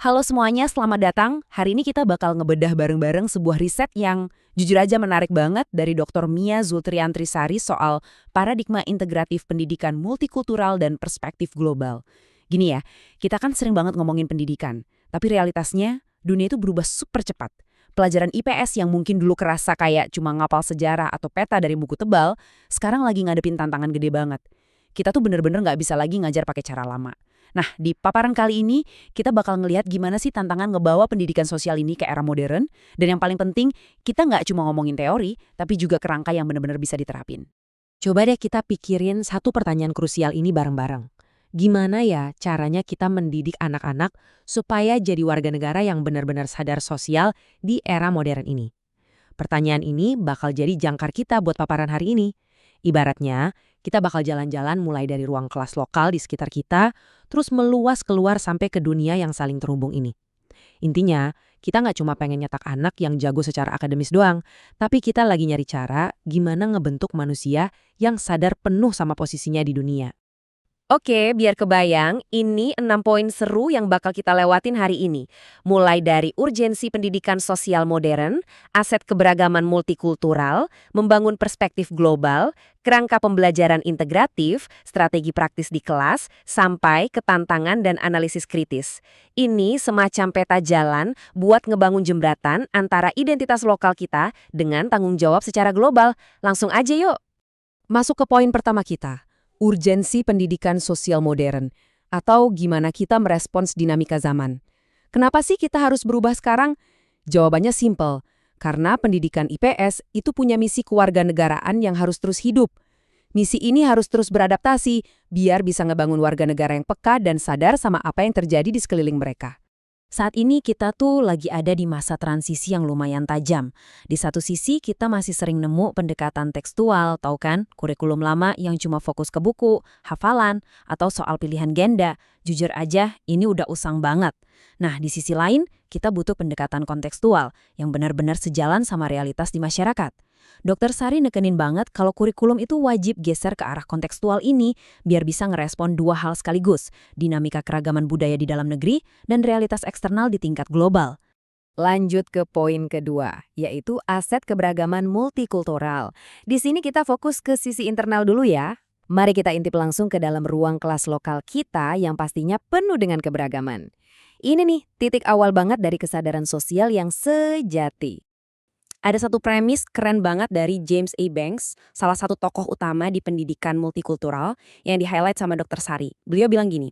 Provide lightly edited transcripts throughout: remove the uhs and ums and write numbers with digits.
Halo semuanya, selamat datang. Hari ini kita bakal ngebedah bareng-bareng sebuah riset yang jujur aja menarik banget dari Dr. Mia Zultriantrisari soal paradigma integratif pendidikan multikultural dan perspektif global. Gini ya, kita kan sering banget ngomongin pendidikan, tapi realitasnya dunia itu berubah super cepat. Pelajaran IPS yang mungkin dulu kerasa kayak cuma ngapal sejarah atau peta dari buku tebal, sekarang lagi ngadepin tantangan gede banget. Kita tuh bener-bener nggak bisa lagi ngajar pakai cara lama. Nah, di paparan kali ini, kita bakal ngelihat gimana sih tantangan ngebawa pendidikan sosial ini ke era modern, dan yang paling penting, kita nggak cuma ngomongin teori, tapi juga kerangka yang benar-benar bisa diterapin. Coba deh kita pikirin satu pertanyaan krusial ini bareng-bareng. Gimana ya caranya kita mendidik anak-anak supaya jadi warga negara yang benar-benar sadar sosial di era modern ini? Pertanyaan ini bakal jadi jangkar kita buat paparan hari ini. Ibaratnya, kita bakal jalan-jalan mulai dari ruang kelas lokal di sekitar kita, terus meluas keluar sampai ke dunia yang saling terhubung ini. Intinya, kita nggak cuma pengen nyetak anak yang jago secara akademis doang, tapi kita lagi nyari cara gimana ngebentuk manusia yang sadar penuh sama posisinya di dunia. Oke, biar kebayang, ini 6 poin seru yang bakal kita lewatin hari ini. Mulai dari urgensi pendidikan sosial modern, aset keberagaman multikultural, membangun perspektif global, kerangka pembelajaran integratif, strategi praktis di kelas, sampai ke tantangan dan analisis kritis. Ini semacam peta jalan buat ngebangun jembatan antara identitas lokal kita dengan tanggung jawab secara global. Langsung aja yuk! Masuk ke poin pertama kita. Urgensi pendidikan sosial modern, atau gimana kita merespons dinamika zaman. Kenapa sih kita harus berubah sekarang? Jawabannya simpel, karena pendidikan IPS itu punya misi kewarganegaraan yang harus terus hidup. Misi ini harus terus beradaptasi, biar bisa ngebangun warga negara yang peka dan sadar sama apa yang terjadi di sekeliling mereka. Saat ini kita tuh lagi ada di masa transisi yang lumayan tajam. Di satu sisi kita masih sering nemu pendekatan tekstual, tahu kan? Kurikulum lama yang cuma fokus ke buku, hafalan, atau soal pilihan gender. Jujur aja, ini udah usang banget. Nah, di sisi lain, kita butuh pendekatan kontekstual yang benar-benar sejalan sama realitas di masyarakat. Dr. Sari nekenin banget kalau kurikulum itu wajib geser ke arah kontekstual ini biar bisa ngerespon dua hal sekaligus, dinamika keragaman budaya di dalam negeri dan realitas eksternal di tingkat global. Lanjut ke poin kedua, yaitu aset keberagaman multikultural. Di sini kita fokus ke sisi internal dulu ya. Mari kita intip langsung ke dalam ruang kelas lokal kita yang pastinya penuh dengan keberagaman. Ini nih, titik awal banget dari kesadaran sosial yang sejati. Ada satu premis keren banget dari James A. Banks, salah satu tokoh utama di pendidikan multikultural yang di-highlight sama Dr. Sari. Beliau bilang gini,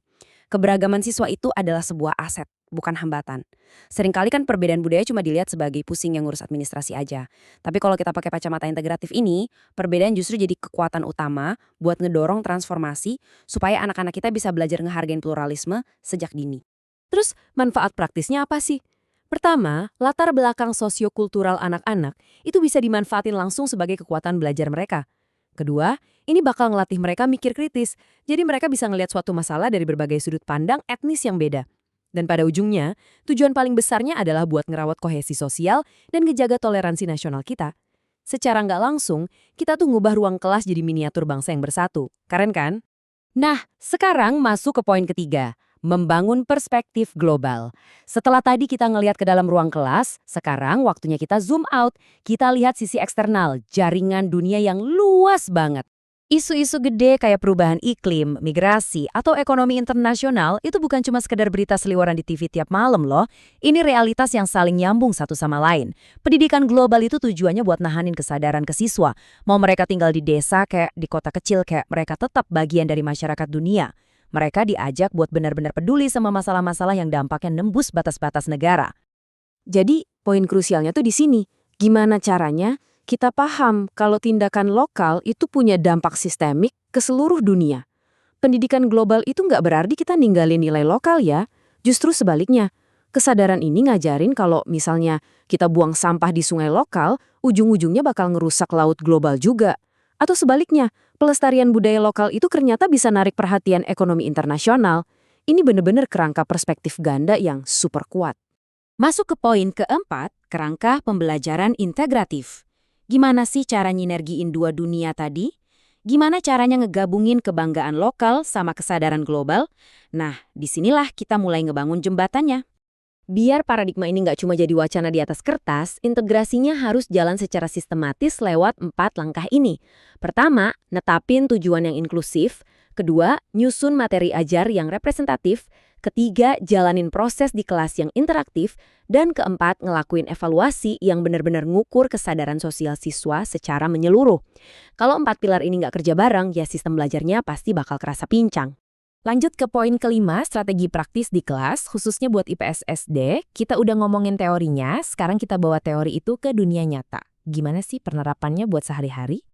keberagaman siswa itu adalah sebuah aset, bukan hambatan. Seringkali kan perbedaan budaya cuma dilihat sebagai pusing yang ngurus administrasi aja. Tapi kalau kita pakai kacamata integratif ini, perbedaan justru jadi kekuatan utama buat ngedorong transformasi supaya anak-anak kita bisa belajar ngehargain pluralisme sejak dini. Terus manfaat praktisnya apa sih? Pertama, latar belakang sosiokultural anak-anak itu bisa dimanfaatin langsung sebagai kekuatan belajar mereka. Kedua, ini bakal ngelatih mereka mikir kritis, jadi mereka bisa ngelihat suatu masalah dari berbagai sudut pandang etnis yang beda. Dan pada ujungnya, tujuan paling besarnya adalah buat ngerawat kohesi sosial dan ngejaga toleransi nasional kita. Secara nggak langsung, kita tuh ngubah ruang kelas jadi miniatur bangsa yang bersatu. Keren kan? Nah, sekarang masuk ke poin ketiga. Membangun perspektif global. Setelah tadi kita ngelihat ke dalam ruang kelas, sekarang waktunya kita zoom out. Kita lihat sisi eksternal, jaringan dunia yang luas banget. Isu-isu gede kayak perubahan iklim, migrasi, atau ekonomi internasional itu bukan cuma sekedar berita seliweran di TV tiap malam loh. Ini realitas yang saling nyambung satu sama lain. Pendidikan global itu tujuannya buat nahanin kesadaran ke siswa. Mau mereka tinggal di desa kayak di kota kecil kayak mereka tetap bagian dari masyarakat dunia. Mereka diajak buat benar-benar peduli sama masalah-masalah yang dampaknya nembus batas-batas negara. Jadi, poin krusialnya tuh di sini. Gimana caranya kita paham kalau tindakan lokal itu punya dampak sistemik ke seluruh dunia. Pendidikan global itu nggak berarti kita ninggalin nilai lokal ya. Justru sebaliknya. Kesadaran ini ngajarin kalau misalnya kita buang sampah di sungai lokal, ujung-ujungnya bakal ngerusak laut global juga. Atau sebaliknya, pelestarian budaya lokal itu ternyata bisa narik perhatian ekonomi internasional. Ini bener-bener kerangka perspektif ganda yang super kuat. Masuk ke poin keempat, kerangka pembelajaran integratif. Gimana sih cara nyinergiin dua dunia tadi? Gimana caranya ngegabungin kebanggaan lokal sama kesadaran global? Nah, disinilah kita mulai ngebangun jembatannya. Biar paradigma ini nggak cuma jadi wacana di atas kertas, integrasinya harus jalan secara sistematis lewat 4 langkah ini. Pertama, netapin tujuan yang inklusif. Kedua, nyusun materi ajar yang representatif. Ketiga, jalanin proses di kelas yang interaktif. Dan keempat, ngelakuin evaluasi yang benar-benar ngukur kesadaran sosial siswa secara menyeluruh. Kalau 4 pilar ini nggak kerja bareng, ya sistem belajarnya pasti bakal kerasa pincang. Lanjut ke poin kelima, strategi praktis di kelas, khususnya buat IPS SD. Kita udah ngomongin teorinya, sekarang kita bawa teori itu ke dunia nyata. Gimana sih penerapannya buat sehari-hari?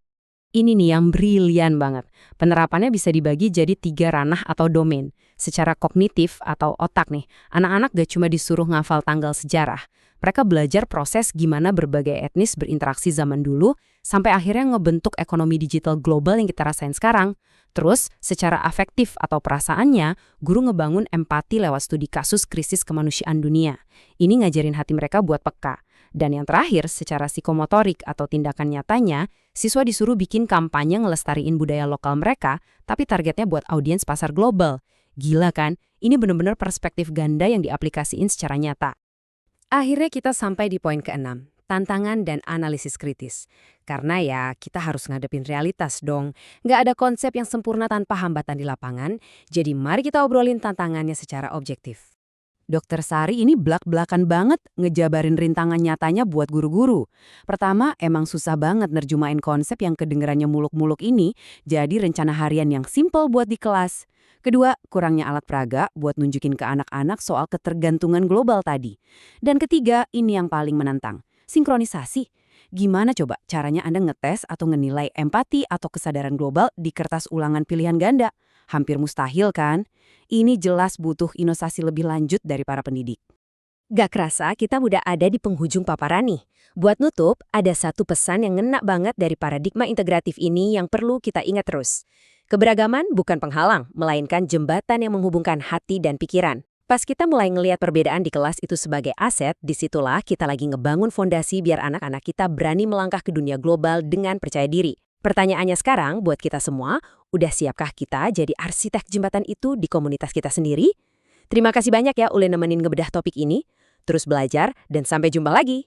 Ini nih yang brilian banget. Penerapannya bisa dibagi jadi 3 ranah atau domain. Secara kognitif atau otak nih, anak-anak gak cuma disuruh ngafal tanggal sejarah. Mereka belajar proses gimana berbagai etnis berinteraksi zaman dulu, sampai akhirnya ngebentuk ekonomi digital global yang kita rasain sekarang. Terus, secara afektif atau perasaannya, guru ngebangun empati lewat studi kasus krisis kemanusiaan dunia. Ini ngajarin hati mereka buat peka. Dan yang terakhir, secara psikomotorik atau tindakan nyatanya, siswa disuruh bikin kampanye ngelestariin budaya lokal mereka, tapi targetnya buat audiens pasar global. Gila kan? Ini benar-benar perspektif ganda yang diaplikasiin secara nyata. Akhirnya kita sampai di poin ke-6, tantangan dan analisis kritis. Karena ya, kita harus ngadepin realitas dong. Nggak ada konsep yang sempurna tanpa hambatan di lapangan, jadi mari kita obrolin tantangannya secara objektif. Dokter Sari ini blak-blakan banget ngejabarin rintangan nyatanya buat guru-guru. Pertama, emang susah banget nerjumain konsep yang kedengerannya muluk-muluk ini jadi rencana harian yang simple buat di kelas. Kedua, kurangnya alat peraga buat nunjukin ke anak-anak soal ketergantungan global tadi. Dan ketiga, ini yang paling menantang, sinkronisasi. Gimana coba caranya Anda ngetes atau ngenilai empati atau kesadaran global di kertas ulangan pilihan ganda? Hampir mustahil kan? Ini jelas butuh inovasi lebih lanjut dari para pendidik. Gak kerasa kita udah ada di penghujung paparan nih. Buat nutup, ada satu pesan yang ngena banget dari paradigma integratif ini yang perlu kita ingat terus. Keberagaman bukan penghalang, melainkan jembatan yang menghubungkan hati dan pikiran. Pas kita mulai ngelihat perbedaan di kelas itu sebagai aset, disitulah kita lagi ngebangun fondasi biar anak-anak kita berani melangkah ke dunia global dengan percaya diri. Pertanyaannya sekarang buat kita semua, udah siapkah kita jadi arsitek jembatan itu di komunitas kita sendiri? Terima kasih banyak ya udah nemenin ngebedah topik ini. Terus belajar dan sampai jumpa lagi.